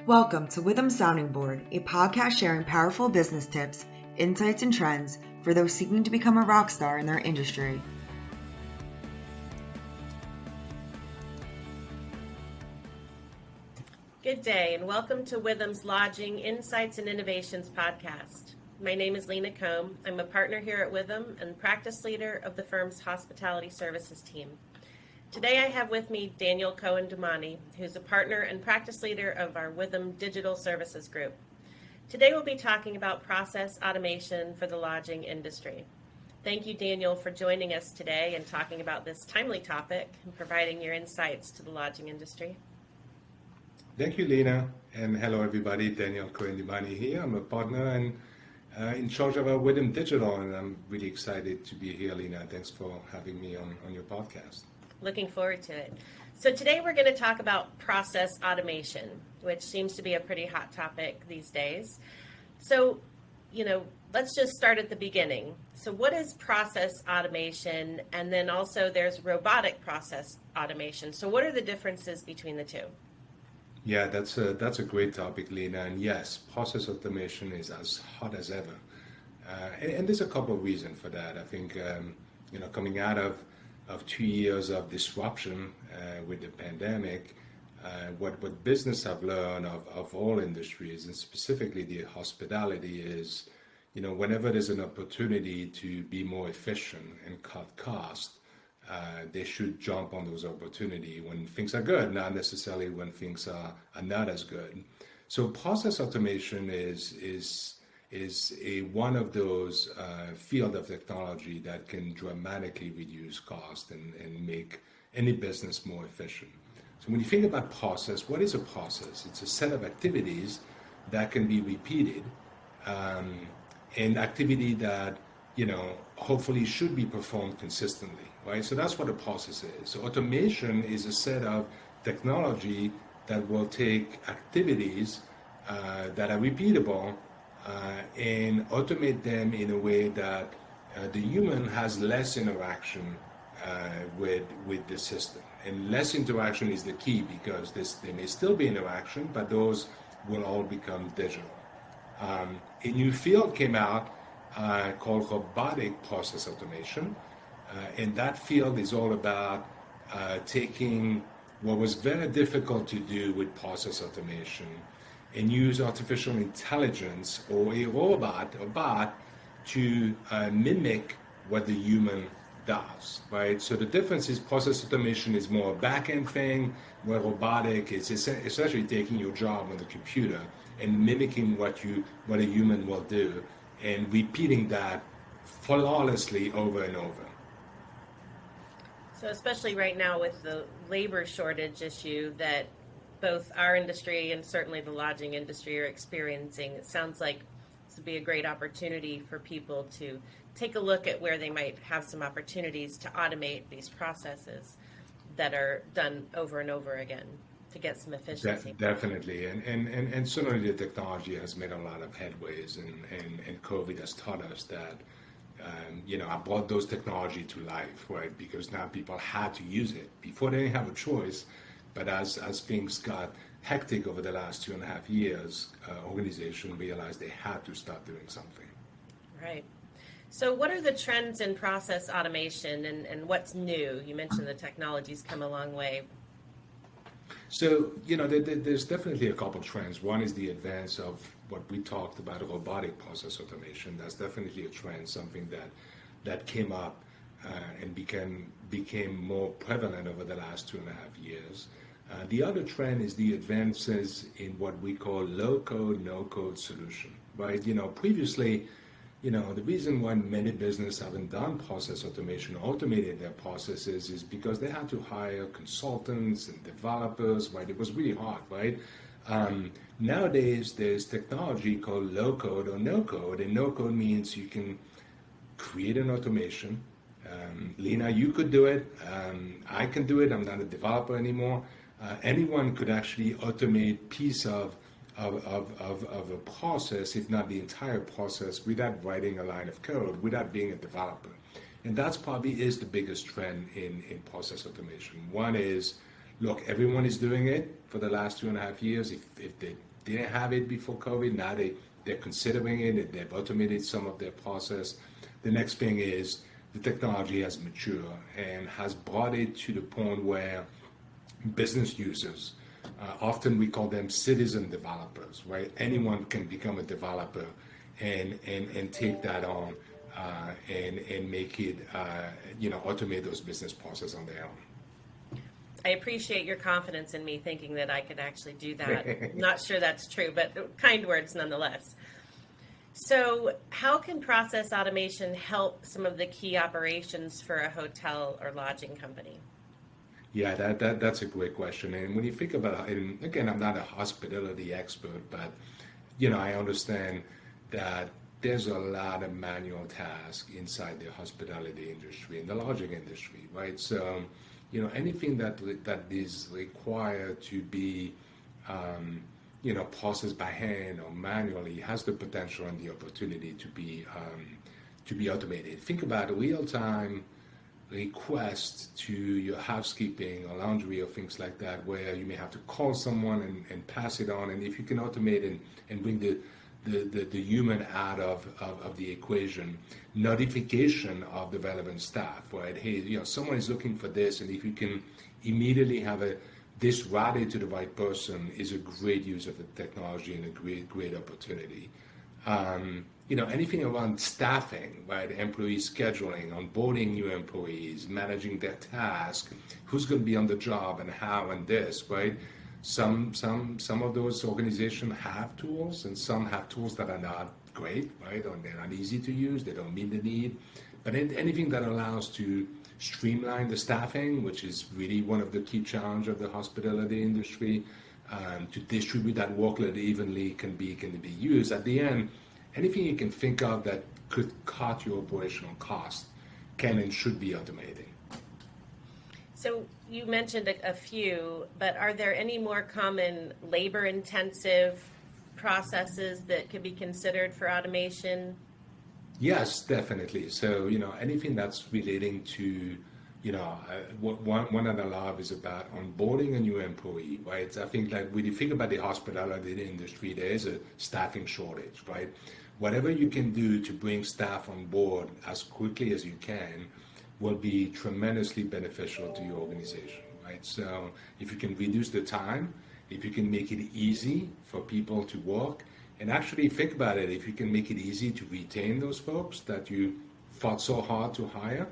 Welcome to Witham Sounding Board, a podcast sharing powerful business tips, insights, and trends for those seeking to become a rock star in their industry. Good day and welcome to Witham's Lodging Insights and Innovations podcast. My name is Lena Combe. I'm a partner here at Witham and practice leader of the firm's hospitality services team. Today I have with me Daniel Cohen-Damani, who's a partner and practice leader of our Witham Digital Services Group. Today we'll be talking about process automation for the lodging industry. Thank you, Daniel, for joining us today and talking about this timely topic and providing your insights to the lodging industry. Thank you, Lena, and hello everybody. Daniel Cohen-Damani here. I'm a partner and in charge of our Witham Digital, and I'm really excited to be here, Lena. Thanks for having me on your podcast. Looking forward to it. So today we're going to talk about process automation, which seems to be a pretty hot topic these days. So, let's just start at the beginning. So what is process automation? And then also there's robotic process automation. So what are the differences between the two? Yeah, that's a great topic, Lena. And yes, process automation is as hot as ever. And there's a couple of reasons for that. I think, coming out of 2 years of disruption with the pandemic, what business have learned of all industries, and specifically the hospitality, is, whenever there's an opportunity to be more efficient and cut costs, they should jump on those opportunities when things are good, not necessarily when things are not as good. So process automation is one of those field of technology that can dramatically reduce cost and make any business more efficient. So when you think about process, what is a process? It's a set of activities that can be repeated, and activity that hopefully should be performed consistently, right? So that's what a process is. So automation is a set of technology that will take activities that are repeatable and automate them in a way that the human has less interaction with the system. And less interaction is the key, because there may still be interaction, but those will all become digital. A new field came out called robotic process automation, and that field is all about taking what was very difficult to do with process automation and use artificial intelligence or a robot or bot to mimic what the human does, right? So the difference is process automation is more a back-end thing, where robotic is essentially taking your job on the computer and mimicking what a human will do and repeating that flawlessly over and over. So especially right now with the labor shortage issue that both our industry and certainly the lodging industry are experiencing, it sounds like this would be a great opportunity for people to take a look at where they might have some opportunities to automate these processes that are done over and over again to get some efficiency. Definitely, and certainly the technology has made a lot of headways, and COVID has taught us that, I brought those technology to life, right? Because now people had to use it. Before they didn't have a choice, but as things got hectic over the last 2.5 years, organizations realized they had to start doing something. Right. So what are the trends in process automation and what's new? You mentioned the technology's come a long way. So, there's definitely a couple trends. One is the advance of what we talked about, robotic process automation. That's definitely a trend, something that came up and became more prevalent over the last 2.5 years. The other trend is the advances in what we call low-code, no-code solution, right? Previously, the reason why many businesses haven't done process automation, automated their processes, is because they had to hire consultants and developers, right? It was really hard, right? Nowadays, there's technology called low-code or no-code, and no-code means you can create an automation. Lena, you could do it. I can do it. I'm not a developer anymore. Anyone could actually automate piece of a process, if not the entire process, without writing a line of code, without being a developer. And that's probably is the biggest trend in process automation. One is, look, everyone is doing it for the last 2.5 years. If didn't have it before COVID. Now they're considering it. They've automated some of their process. The next thing is the technology has matured and has brought it to the point where business users, often we call them citizen developers, right? Anyone can become a developer and take that on and make it, automate those business processes on their own. I appreciate your confidence in me thinking that I could actually do that. Not sure that's true, but kind words nonetheless. So how can process automation help some of the key operations for a hotel or lodging company? Yeah, that's a great question. And when you think about it, and again, I'm not a hospitality expert, but I understand that there's a lot of manual tasks inside the hospitality industry and the lodging industry, right? So, anything that is required to be, processed by hand or manually has the potential and the opportunity to be automated. Think about real-time requests to your housekeeping or laundry or things like that, where you may have to call someone and pass it on. And if you can automate and bring the human out of the equation, notification of the relevant staff, right? Hey, someone is looking for this, and if you can immediately have this routed to the right person is a great use of the technology and a great opportunity. Anything around staffing, right? Employee scheduling, onboarding new employees, managing their task, who's going to be on the job and how and this, right? Some of those organizations have tools, and some have tools that are not great, right? Or they're not easy to use. They don't meet the need. But anything that allows to streamline the staffing, which is really one of the key challenges of the hospitality industry, to distribute that workload evenly can be used. At the end, anything you can think of that could cut your operational cost can and should be automated. So you mentioned a few, but are there any more common labor-intensive processes that could be considered for automation? Yes, definitely. So, anything that's relating to, one of the lab is about onboarding a new employee, right? I think like when you think about the hospitality industry, there is a staffing shortage, right? Whatever you can do to bring staff on board as quickly as you can will be tremendously beneficial to your organization, right? So if you can reduce the time, if you can make it easy for people to work, and actually think about it, if you can make it easy to retain those folks that you fought so hard to hire,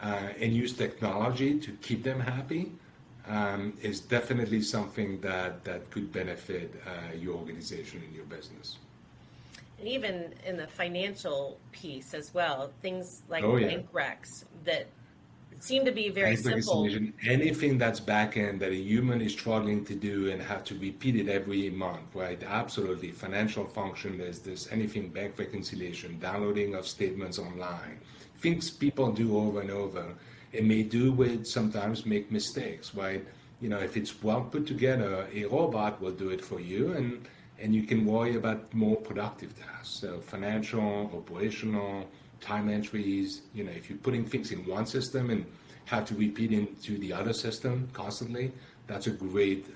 and use technology to keep them happy, is definitely something that could benefit your organization and your business. And even in the financial piece as well, things like bank recs that seem to be very simple. Anything that's back end that a human is struggling to do and have to repeat it every month, right? Absolutely. Financial function, there's anything, bank reconciliation, downloading of statements online, things people do over and over and may do with sometimes make mistakes, right? If it's well put together, a robot will do it for you, and you can worry about more productive tasks. So financial, operational, time entries, if you're putting things in one system and have to repeat into the other system constantly, that's a great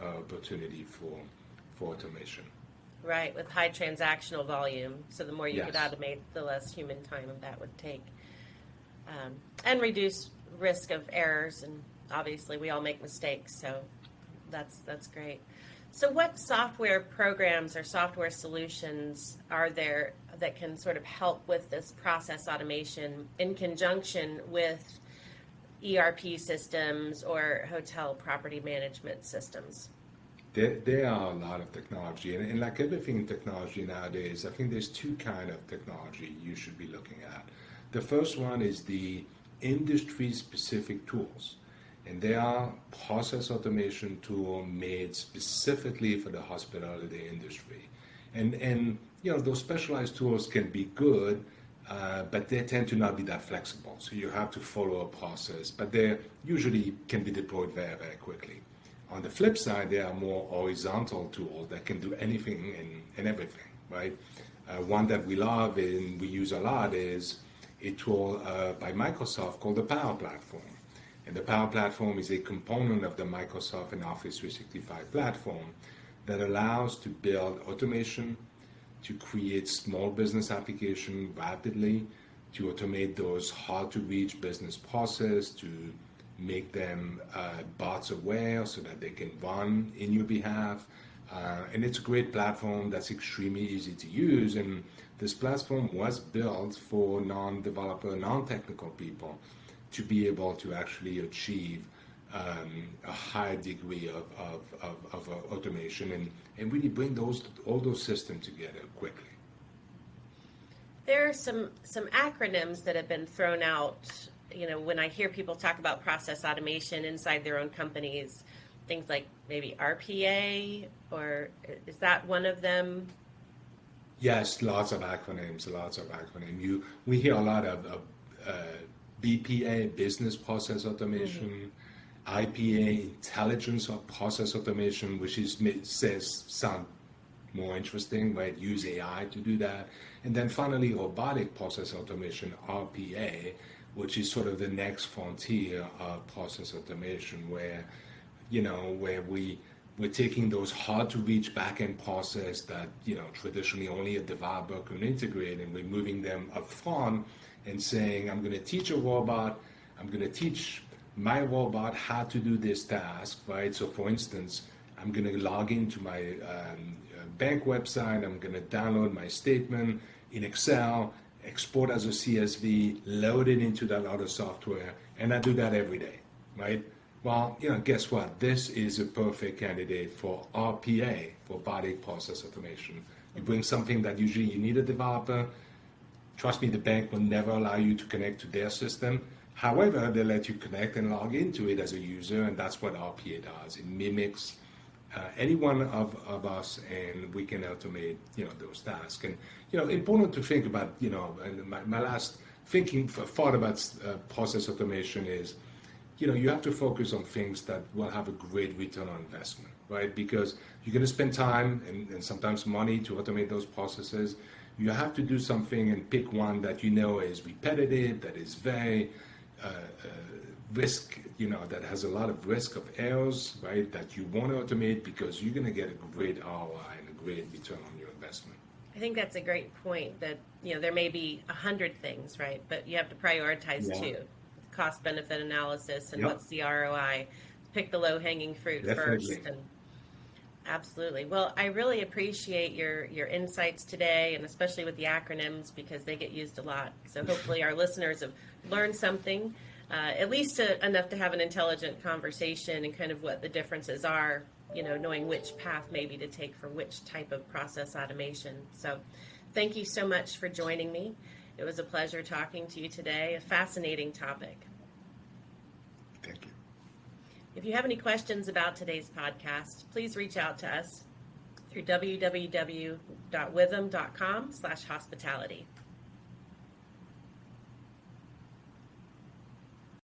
opportunity for automation. Right, with high transactional volume. So the more you could automate, the less human time that would take. And reduce risk of errors. And obviously we all make mistakes, so that's great. So what software programs or software solutions are there that can sort of help with this process automation in conjunction with ERP systems or hotel property management systems? There are a lot of technology, and like everything in technology nowadays, I think there's two kinds of technology you should be looking at. The first one is the industry-specific tools. And they are process automation tool made specifically for the hospitality industry. And those specialized tools can be good, but they tend to not be that flexible. So you have to follow a process, but they usually can be deployed very, very quickly. On the flip side, there are more horizontal tools that can do anything and everything, right? One that we love and we use a lot is a tool by Microsoft called the Power Platform. And the Power Platform is a component of the Microsoft and Office 365 platform that allows to build automation, to create small business application rapidly, to automate those hard to reach business process, to make them bots aware so that they can run in your behalf. And it's a great platform that's extremely easy to use. And this platform was built for non-developer, non-technical people to be able to actually achieve a high degree of automation and really bring all those systems together quickly. There are some acronyms that have been thrown out, when I hear people talk about process automation inside their own companies, things like maybe RPA, or is that one of them? Yes, lots of acronyms. We hear a lot of BPA, business process automation, IPA, intelligence or process automation, which sound more interesting, right? Use AI to do that. And then finally, robotic process automation, RPA, which is sort of the next frontier of process automation, where we're taking those hard to reach back-end process that, traditionally only a developer can integrate, and we're moving them up front and saying, I'm going to teach a robot, I'm going to teach my robot how to do this task, right? So for instance, I'm going to log into my bank website, I'm going to download my statement in Excel, export as a CSV, load it into that other software, and I do that every day, right? Well, guess what? This is a perfect candidate for RPA, robotic process automation. You bring something that usually you need a developer. Trust me, the bank will never allow you to connect to their system. However, they let you connect and log into it as a user, and that's what RPA does. It mimics any one of us, and we can automate, those tasks. And, important to think about, my last thought about process automation is, you have to focus on things that will have a great return on investment, right? Because you're going to spend time and sometimes money to automate those processes. You have to do something and pick one that is repetitive, that is very risk, that has a lot of risk of errors, right? That you want to automate because you're going to get a great ROI and a great return on your investment. I think that's a great point that, there may be 100 things, right? But you have to prioritize two. Cost benefit analysis and what's the ROI. Pick the low hanging fruit first. And absolutely. Well, I really appreciate your insights today, and especially with the acronyms, because they get used a lot. So hopefully our listeners have learned something, at least enough to have an intelligent conversation and kind of what the differences are, knowing which path maybe to take for which type of process automation. So thank you so much for joining me. It was a pleasure talking to you today, a fascinating topic. Thank you. If you have any questions about today's podcast, please reach out to us through www.witham.com/hospitality.